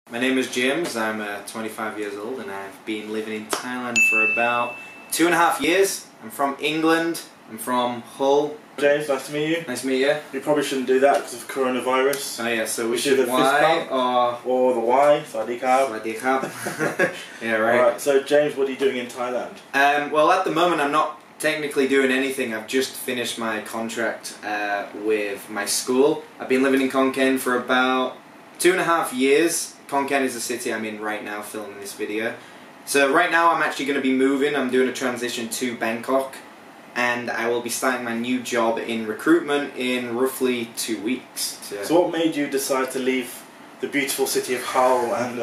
My name is James, I'm 25 years old and I've been living in Thailand for about 2.5 years. I'm from England, I'm from Hull. James, nice to meet you. Nice to meet you. We probably shouldn't do that because of coronavirus. Oh yeah, so we should should the Y or the Y, Sawasdee Krap. Sawasdee Krap. Yeah, right. Alright, so James, what are you doing in Thailand? Well, at the moment I'm not technically doing anything. I've just finished my contract with my school. I've been living in Khon Kaen for about 2.5 years. Khon Kaen is the city I'm in right now filming this video. So right now I'm actually going to be moving. I'm doing a transition to Bangkok and I will be starting my new job in recruitment in roughly 2 weeks. So what made you decide to leave the beautiful city of Hull and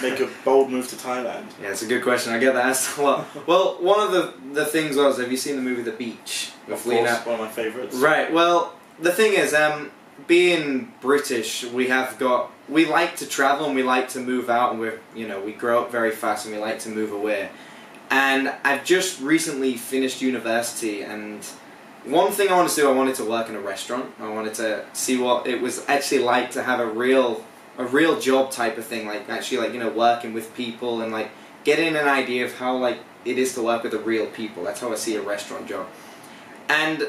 make a bold move to Thailand? Yeah, it's a good question. I get that asked a lot. Well, one of the things was, have you seen the movie The Beach? Of course, one of my favourites. Right, well, the thing is, being British, we like to travel and we like to move out, and we grow up very fast and we like to move away. And I've just recently finished university, and one thing I wanted to do, I wanted to work in a restaurant. I wanted to see what it was actually like to have a real job type of thing, like actually working with people and like getting an idea of how it is to work with the real people. That's how I see a restaurant job. And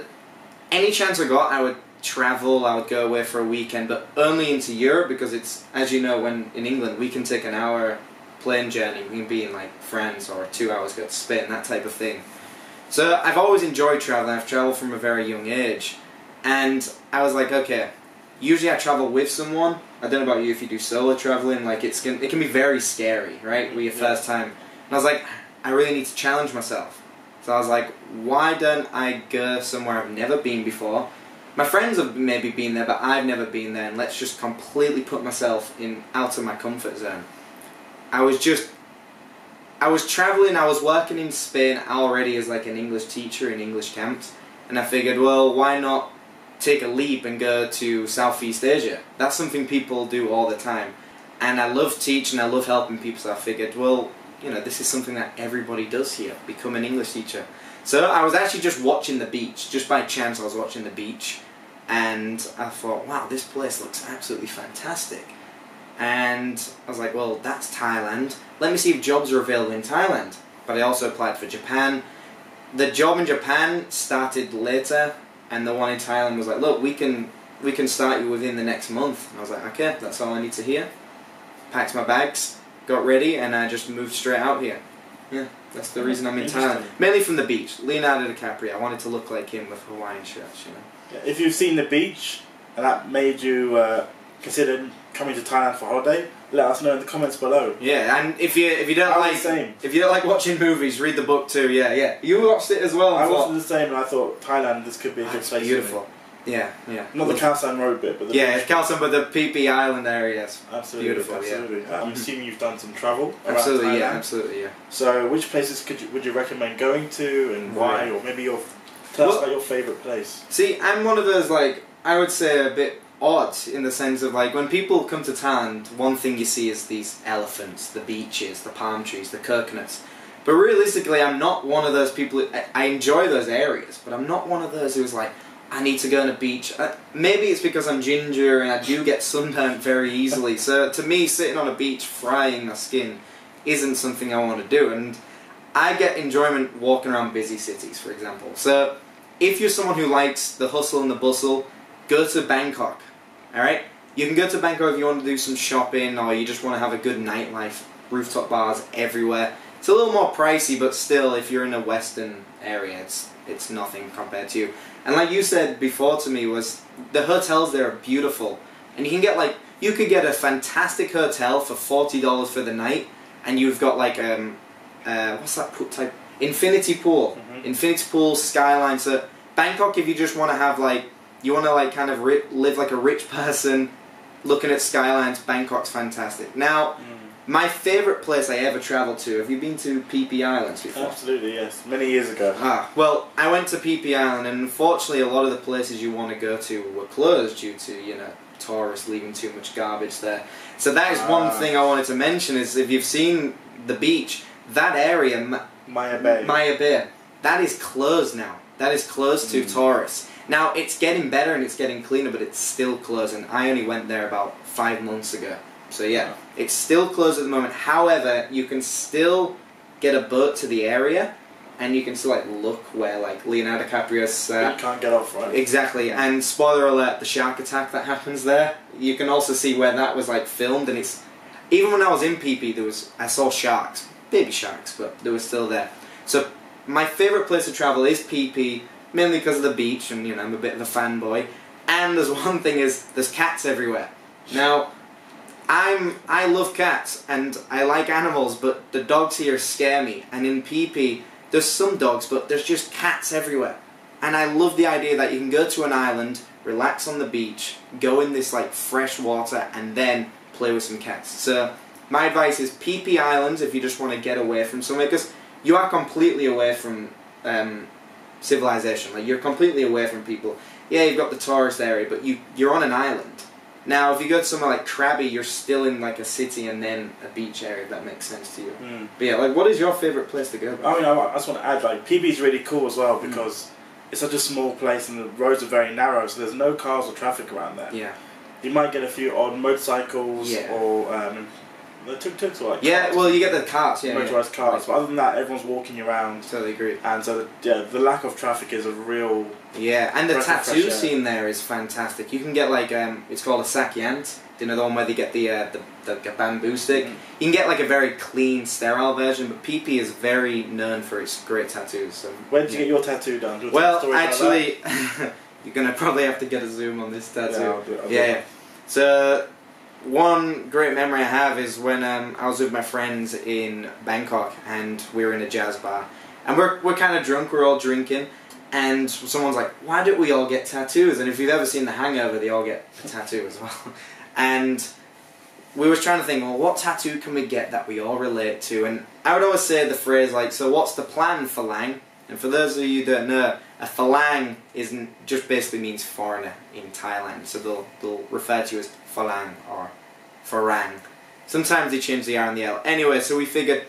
any chance I got, I would travel, I would go away for a weekend, but only into Europe, because it's, as you know, when in England we can take an hour plane journey, we can be in like France, or 2 hours go to Spain, that type of thing. So I've always enjoyed traveling. I've traveled from a very young age, and I was like, okay, usually I travel with someone. I don't know about you, if you do solo traveling, like it can be very scary, right, with your first time. And I was like, I really need to challenge myself. So I was like, why don't I go somewhere I've never been before? My friends have maybe been there, but I've never been there, and let's just completely put myself out of my comfort zone. I was traveling, I was working in Spain already as like an English teacher in English camps, and I figured, well, why not take a leap and go to Southeast Asia? That's something people do all the time. And I love teaching, I love helping people, so I figured, well, this is something that everybody does here, become an English teacher. So I was actually just watching the beach, just by chance I was watching the beach, and I thought, wow, this place looks absolutely fantastic. And I was like, well, that's Thailand. Let me see if jobs are available in Thailand. But I also applied for Japan. The job in Japan started later, and the one in Thailand was like, look, we can start you within the next month. And I was like, okay, that's all I need to hear. Packed my bags, got ready, and I just moved straight out here. Yeah, that's the reason I'm in Thailand. Mainly from the beach. Leonardo DiCaprio. I wanted to look like him with Hawaiian shirts, Yeah, if you've seen the beach and that made you consider coming to Thailand for holiday, let us know in the comments below. Yeah, and if you don't like watching movies, read the book too. Yeah. You watched it as well. I watched it the same, and I thought Thailand, this could be a good place. Beautiful. Yeah. Not the Khao San Road bit, but the beach. Khao San, but the Phi Phi Island areas. Absolutely, beautiful. Absolutely. Yeah. I'm assuming you've done some travel. Absolutely, around Thailand. Yeah. Absolutely, yeah. So, which places would you recommend going to, and why, or maybe tell us about your favourite place? See, I'm one of those, I would say a bit odd in the sense of when people come to Thailand, one thing you see is these elephants, the beaches, the palm trees, the coconuts. But realistically, I'm not one of those people. I enjoy those areas, but I'm not one of those who's like, I need to go on a beach. Maybe it's because I'm ginger and I do get sunburned very easily. So to me, sitting on a beach frying my skin isn't something I want to do. And I get enjoyment walking around busy cities, for example. So if you're someone who likes the hustle and the bustle, go to Bangkok. Alright? You can go to Bangkok if you want to do some shopping, or you just want to have a good nightlife. Rooftop bars everywhere. It's a little more pricey, but still, if you're in a western area, it's nothing compared to you. And like you said before to me, was the hotels there are beautiful. And you can get you could get a fantastic hotel for $40 for the night, and you've got what's that type? Infinity pool. Infinity pool, skyline. So Bangkok, if you just want to have you want to kind of live like a rich person, looking at skylines, Bangkok's fantastic. Now, my favourite place I ever travelled to, have you been to Phi Phi Islands before? Absolutely, yes. Many years ago. Well, I went to Phi Phi Island, and unfortunately a lot of the places you want to go to were closed due to, tourists leaving too much garbage there. So that is one thing I wanted to mention, is if you've seen the beach, that area, Maya Bay, that is closed now. That is closed to tourists. Now, it's getting better and it's getting cleaner, but it's still closed, and I only went there about 5 months ago. So yeah, it's still closed at the moment. However, you can still get a boat to the area, and you can still like look where like Leonardo DiCaprio's. You can't get off, right? Exactly, and spoiler alert: the shark attack that happens there. You can also see where that was like filmed, and it's even when I was in PP, I saw sharks, baby sharks, but they were still there. So my favourite place to travel is PP, mainly because of the beach, and you know I'm a bit of a fanboy. And there's one thing is there's cats everywhere. Now, I love cats and I like animals, but the dogs here scare me. And in PP, there's some dogs, but there's just cats everywhere. And I love the idea that you can go to an island, relax on the beach, go in this like fresh water, and then play with some cats. So my advice is PP Islands if you just want to get away from somewhere, because you are completely away from civilization. Like you're completely away from people. Yeah, you've got the tourist area, but you're on an island. Now, if you go to somewhere like Krabi, you're still in like a city and then a beach area, if that makes sense to you. But yeah, like what is your favourite place to go? I mean, I just want to add, like, PP is really cool as well because it's such a small place and the roads are very narrow, so there's no cars or traffic around there. Yeah. You might get a few odd motorcycles or the tuk-tuks or like cars. Well, you get the carts, motorised cars, but other than that, everyone's walking around. Totally agree. And so, the lack of traffic is a real... Yeah, and the tattoo scene there is fantastic. You can get like, it's called a sakyant. Do you know the one where they get the bamboo stick? You can get like a very clean, sterile version, but PP is very known for its great tattoos. So, where did you get your tattoo done? Well, actually, you're going to probably have to get a zoom on this tattoo. Yeah, I'll do it. Yeah. So, one great memory I have is when I was with my friends in Bangkok and we were in a jazz bar. And we're kind of drunk, we're all drinking. And someone's like, why don't we all get tattoos? And if you've ever seen The Hangover, they all get a tattoo as well. And we were trying to think, well, what tattoo can we get that we all relate to? And I would always say the phrase like, so what's the plan, Phalang? And for those of you who don't know, a Phalang just basically means foreigner in Thailand. So they'll refer to you as Phalang or Farang. Sometimes they change the R and the L. Anyway, so we figured,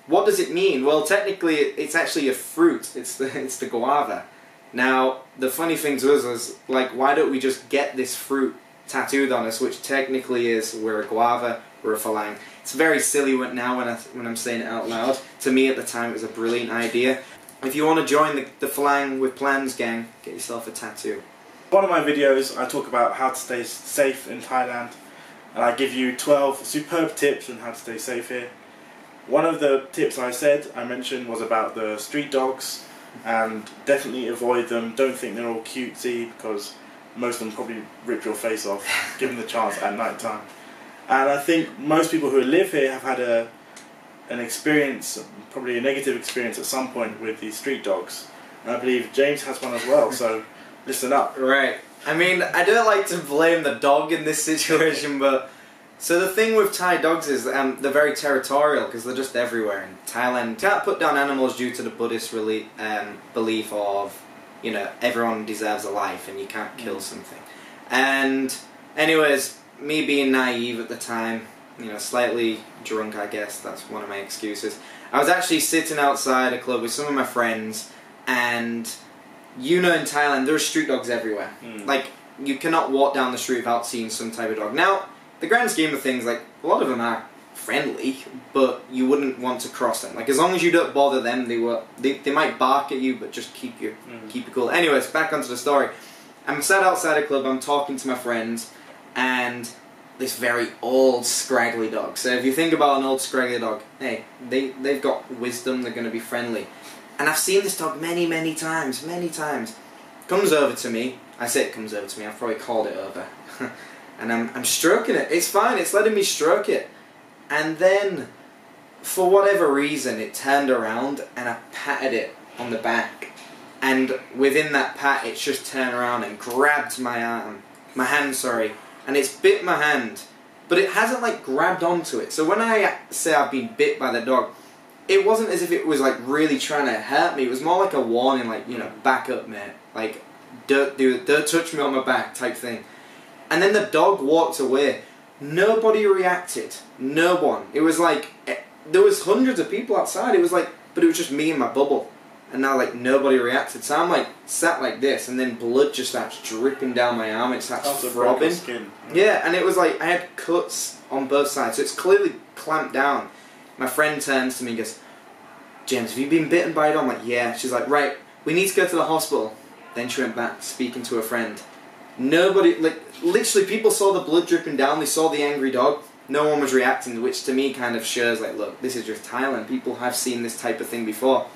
what does it mean? Well, technically, it's actually a fruit. It's the guava. Now, the funny thing to us is, like, why don't we just get this fruit tattooed on us, which technically is, we're a guava, we're a Phalang. It's very silly now when I'm saying it out loud. To me, at the time, it was a brilliant idea. If you want to join the Phalang with Plans gang, get yourself a tattoo. One of my videos, I talk about how to stay safe in Thailand, and I give you 12 superb tips on how to stay safe here. One of the tips I mentioned was about the street dogs, and definitely avoid them. Don't think they're all cutesy, because most of them probably rip your face off, given the chance at night time. And I think most people who live here have had an experience, probably a negative experience at some point with these street dogs. And I believe James has one as well, so listen up. Right. I mean, I don't like to blame the dog in this situation, but... So the thing with Thai dogs is they're very territorial because they're just everywhere in Thailand. You can't put down animals due to the Buddhist belief of, you know, everyone deserves a life and you can't kill something. And anyways, me being naive at the time, you know, slightly drunk, I guess, that's one of my excuses. I was actually sitting outside a club with some of my friends, and you know in Thailand there are street dogs everywhere. Like, you cannot walk down the street without seeing some type of dog. Now, the grand scheme of things, like, a lot of them are friendly, but you wouldn't want to cross them. Like, as long as you don't bother them, they might bark at you, but just keep you cool. Anyways, back onto the story. I'm sat outside a club, I'm talking to my friends, and this very old, scraggly dog. So if you think about an old, scraggly dog, hey, they've got wisdom, they're going to be friendly. And I've seen this dog many, many times, Comes over to me. I say it comes over to me, I've probably called it over. And I'm stroking it. It's fine, it's letting me stroke it. And then, for whatever reason, it turned around and I patted it on the back. And within that pat, it's just turned around and grabbed my hand, and it's bit my hand. But it hasn't, like, grabbed onto it. So when I say I've been bit by the dog, it wasn't as if it was, like, really trying to hurt me. It was more like a warning, like, you know, back up, mate. Like, don't touch me on my back type thing. And then the dog walked away. Nobody reacted. No one. It was like, there was hundreds of people outside. It was like, but it was just me and my bubble. And now, like, nobody reacted. So I'm, like, sat like this, and then blood just starts dripping down my arm. It starts throbbing. Skin. Yeah, and it was like, I had cuts on both sides, so it's clearly clamped down. My friend turns to me and goes, James, have you been bitten by a dog? I'm like, yeah. She's like, right, we need to go to the hospital. Then she went back speaking to a friend. Nobody, like, literally people saw the blood dripping down, they saw the angry dog. No one was reacting, which to me kind of shows, like, look, this is just Thailand. People have seen this type of thing before.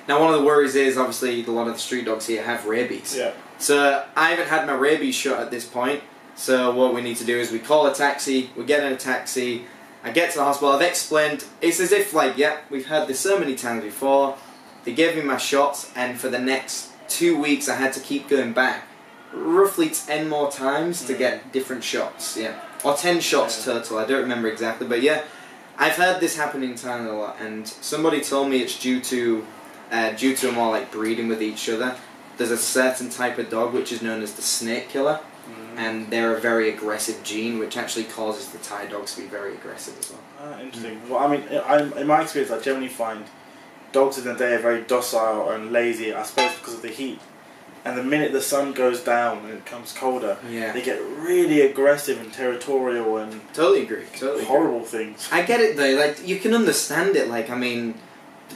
Now, one of the worries is, obviously, a lot of the street dogs here have rabies. Yeah. So, I haven't had my rabies shot at this point. So, what we need to do is we call a taxi, we get in a taxi, I get to the hospital, I've explained, it's as if, like, yeah, we've heard this so many times before. They gave me my shots, and for the next 2 weeks, I had to keep going back roughly 10 more times to get different shots, yeah. Or 10 shots total, I don't remember exactly, but yeah. I've heard this happen in Thailand a lot, and somebody told me it's due to them all like breeding with each other. There's a certain type of dog which is known as the snake killer, and they're a very aggressive gene which actually causes the Thai dogs to be very aggressive as well. Interesting. Well, I mean, in my experience, I generally find dogs in the day are very docile and lazy, I suppose because of the heat. And the minute the sun goes down and it becomes colder, they get really aggressive and territorial and totally agree. Totally horrible things. I get it though. Like, you can understand it. Like, I mean,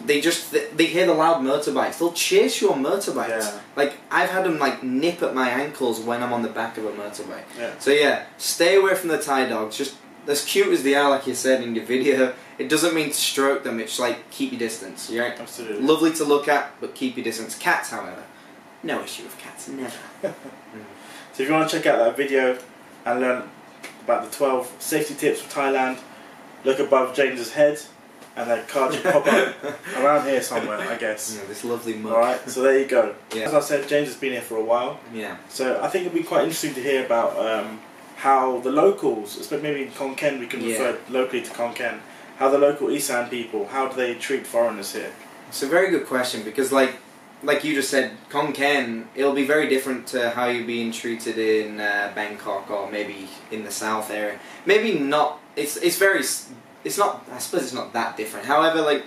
they hear the loud motorbikes. They'll chase you on motorbikes. Yeah. Like, I've had them like nip at my ankles when I'm on the back of a motorbike. Yeah. So yeah, stay away from the Thai dogs. Just as cute as they are, like you said in your video, it doesn't mean to stroke them. It's like, keep your distance. Right? Absolutely. Lovely to look at, but keep your distance. Cats, however, no issue with cats. Never. So if you want to check out that video and learn about the 12 safety tips for Thailand, look above James's head, and that card should pop up around here somewhere, I guess. Yeah, this lovely mug. Alright, so there you go. Yeah. As I said, James has been here for a while. Yeah. So I think it'd be quite interesting to hear about how the locals, especially maybe in Khon Kaen, we can refer locally to Khon Kaen, how the local Isaan people, how do they treat foreigners here? It's a very good question, because like you just said, Khon Kaen, it'll be very different to how you're being treated in Bangkok or maybe in the south area. Maybe not. It's not. I suppose it's not that different. However, like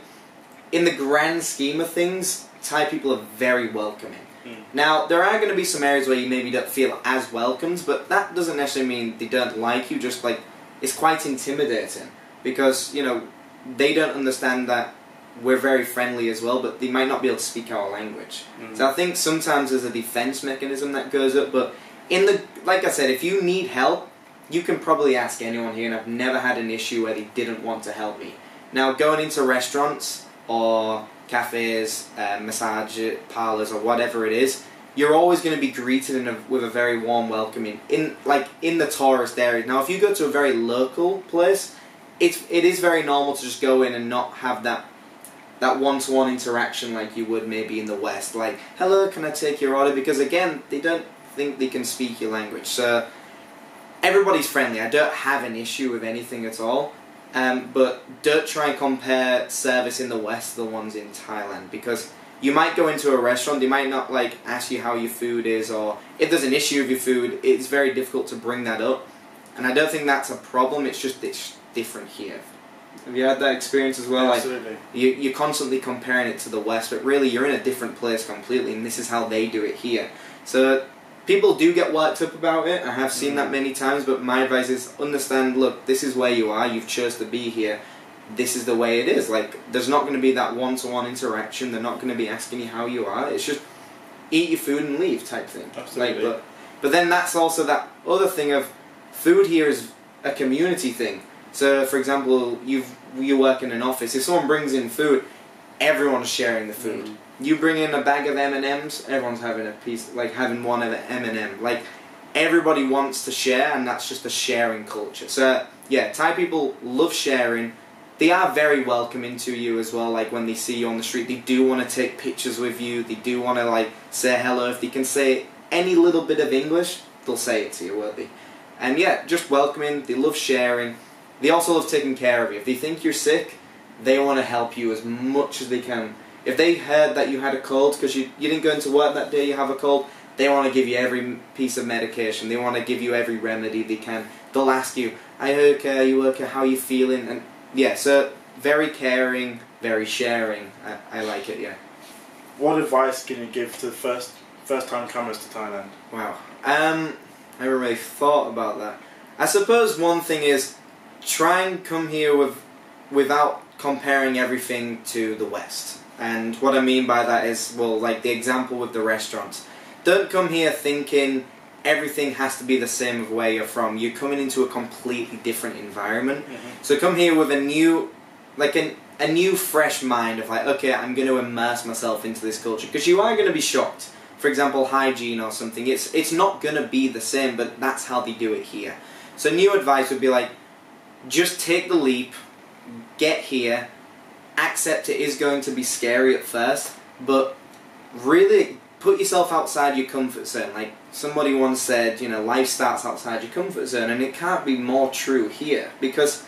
in the grand scheme of things, Thai people are very welcoming. Now, there are going to be some areas where you maybe don't feel as welcomed, but that doesn't necessarily mean they don't like you. Just like, it's quite intimidating because, you know, they don't understand that we're very friendly as well, but they might not be able to speak our language. So I think sometimes there's a defense mechanism that goes up, but like I said, if you need help, you can probably ask anyone here, and I've never had an issue where they didn't want to help me. Now, going into restaurants or cafes, massage parlours or whatever it is, you're always going to be greeted with a very warm welcoming in the tourist area. Now, if you go to a very local place, it is very normal to just go in and not have that one-to-one interaction like you would maybe in the West. Like, hello, can I take your order? Because again, they don't think they can speak your language. So everybody's friendly. I don't have an issue with anything at all. But don't try and compare service in the West to the ones in Thailand, because you might go into a restaurant, they might not like ask you how your food is, or if there's an issue with your food, it's very difficult to bring that up. And I don't think that's a problem, it's just it's different here. Have you had that experience as well? Absolutely. Like, you're constantly comparing it to the West, but really you're in a different place completely, and this is how they do it here. So people do get worked up about it. I have seen that many times, but my advice is understand, look, this is where you are, you've chose to be here, this is the way it is. Like, there's not going to be that one-to-one interaction, they're not going to be asking you how you are, it's just eat your food and leave type thing. Absolutely. Like, but then that's also that other thing of food here is a community thing. So, for example, you work in an office, if someone brings in food, everyone's sharing the food. You bring in a bag of M&Ms, everyone's having a piece, like having one of M&M. Like, everybody wants to share, and that's just a sharing culture. So, yeah, Thai people love sharing. They are very welcoming to you as well. Like, when they see you on the street, they do want to take pictures with you. They do want to, like, say hello. If they can say any little bit of English, they'll say it to you, won't they? And yeah, just welcoming. They love sharing. They also love taking care of you. If they think you're sick, they want to help you as much as they can. If they heard that you had a cold because you didn't go into work that day, you have a cold, they want to give you every piece of medication. They want to give you every remedy they can. They'll ask you, are you okay, how are you feeling? And yeah, so very caring, very sharing. I like it, yeah. what advice can you give to the first time comers to Thailand? Wow. I haven't really thought about that. I suppose one thing is try and come here without comparing everything to the West. And what I mean by that is, well, like the example with the restaurants. Don't come here thinking everything has to be the same of where you're from. You're coming into a completely different environment. So come here with a new, like a new fresh mind of like, okay, I'm going to immerse myself into this culture. Because you are going to be shocked. For example, hygiene or something. It's not going to be the same, but that's how they do it here. So new advice would be like, just take the leap, get here, accept it is going to be scary at first, but really put yourself outside your comfort zone. Like somebody once said, you know, life starts outside your comfort zone, and it can't be more true here, because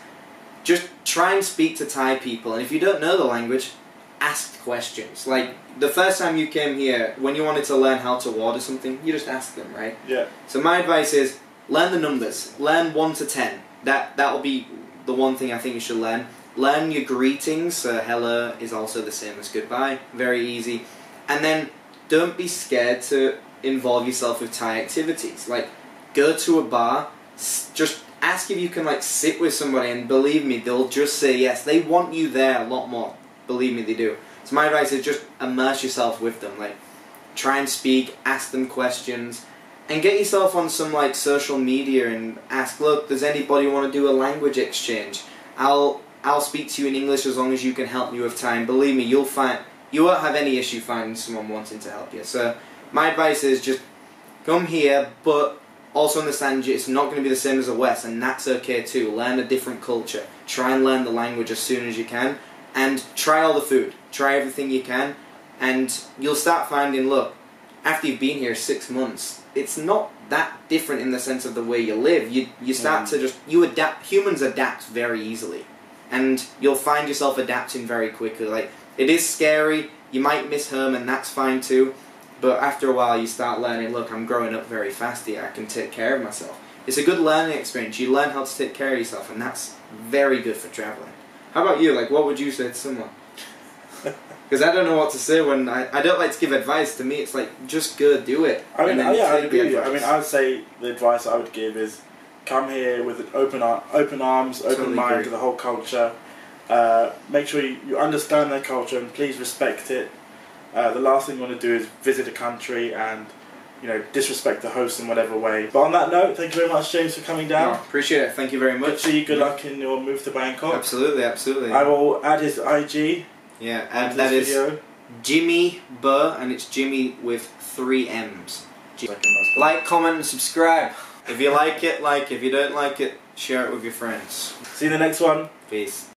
just try and speak to Thai people, and if you don't know the language, ask questions. Like the first time you came here, when you wanted to learn how to order something, you just ask them, right? Yeah. So my advice is learn the numbers. Learn 1 to 10. That'll be the one thing I think you should learn. Learn your greetings. Hello is also the same as goodbye. Very easy. And then don't be scared to involve yourself with Thai activities. Like go to a bar, just ask if you can like sit with somebody, and believe me, they'll just say yes. They want you there a lot more. Believe me, they do. So my advice is just immerse yourself with them. Like try and speak, ask them questions, and get yourself on some like social media and ask, look, does anybody want to do a language exchange? I'll speak to you in English as long as you can help me with Thai. And believe me, you won't have any issue finding someone wanting to help you. So my advice is just come here, but also understand it's not going to be the same as the West, and that's okay too. Learn a different culture. Try and learn the language as soon as you can, and try all the food. Try everything you can, and you'll start finding, look, after you've been here 6 months, it's not that different in the sense of the way you live. You start to you adapt. Humans adapt very easily, and you'll find yourself adapting very quickly. Like it is scary. You might miss home, and that's fine too. But after a while, you start learning. Look, I'm growing up very fast here. I can take care of myself. It's a good learning experience. You learn how to take care of yourself, and that's very good for traveling. How about you? Like, what would you say to someone? Because I don't know what to say when I don't like to give advice. To me, it's like, just go do it. I mean, yeah, I agree with you. I mean, I would say the advice I would give is come here with an open arms, open mind to the whole culture. Make sure you understand their culture and please respect it. The last thing you want to do is visit a country and, you know, disrespect the host in whatever way. But on that note, thank you very much, James, for coming down. No, appreciate it. Thank you very much. Good to see you. Good luck in your move to Bangkok. Absolutely, absolutely. I will add his IG. Yeah, and that is Jimmy Burr, and it's Jimmy with 3 M's. Like, comment, and subscribe. If you like it, like. If you don't like it, share it with your friends. See you in the next one. Peace.